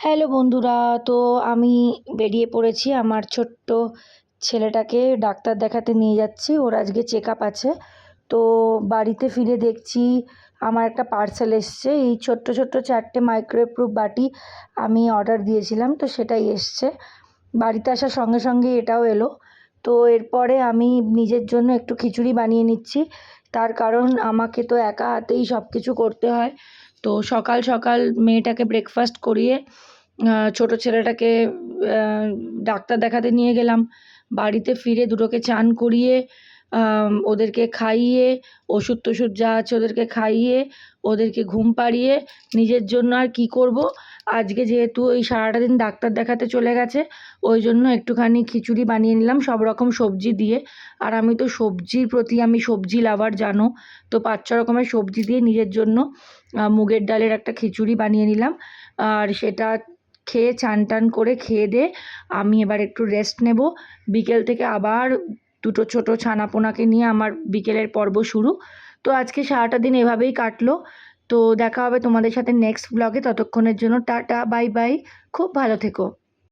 Hello বন্ধুরা, তো আমি বেরিয়ে পড়েছি আমার ছোট্ট ছেলেটাকে ডাক্তার দেখাতে নিয়ে যাচ্ছি। ওর আজকে চেক আপ আছে। তো বাড়িতে ফিরে দেখছি আমার একটা পার্সেল এসছে। এই ছোট্ট ছোট্ট 4টে মাইক্রোওয়েভ প্রুফ বাটি আমি অর্ডার দিয়েছিলাম, তো সেটাই এসছে। বাড়িতে আসার সঙ্গে সঙ্গে এটাও এলো। তো এরপরে আমি নিজের জন্য একটু খিচুড়ি বানিয়ে নিচ্ছি। তার কারণ আমাকে তো একা হাতেই সব কিছু করতে হয়। তো সকাল সকাল মেয়েটাকে ব্রেকফাস্ট করিয়ে ছোটো ছেলেটাকে ডাক্তার দেখাতে নিয়ে গেলাম। বাড়িতে ফিরে দুটোকে চান করিয়ে ওদেরকে খাইয়ে, ওষুধ টষুধ যা আছে ওদেরকে খাইয়ে, ওদেরকে ঘুম পাড়িয়ে নিজের জন্য আর কী করব, আজকে যেহেতু এই সারাটা দিন ডাক্তার দেখাতে চলে গেছে, ওই জন্য একটুখানি খিচুড়ি বানিয়ে নিলাম সব রকম সবজি দিয়ে। আর আমি তো সবজির প্রতি আমি সবজি লাভার জানো। তো 5-6 রকমের সবজি দিয়ে নিজের জন্য মুগের ডালের একটা খিচুড়ি বানিয়ে নিলাম। আর সেটা খেয়ে চান টান করে খেয়ে দিয়ে আমি এবার একটু রেস্ট নেব। বিকেল থেকে আবার দুটো ছোটো ছানাপোনাকে নিয়ে আমার বিকেলের পর্ব শুরু। তো আজকে সারাটা দিন এভাবেই কাটলো। তো দেখা হবে তোমাদের সাথে নেক্সট ব্লগে। ততক্ষণের জন্য টাটা, বাই বাই। খুব ভালো থেকো।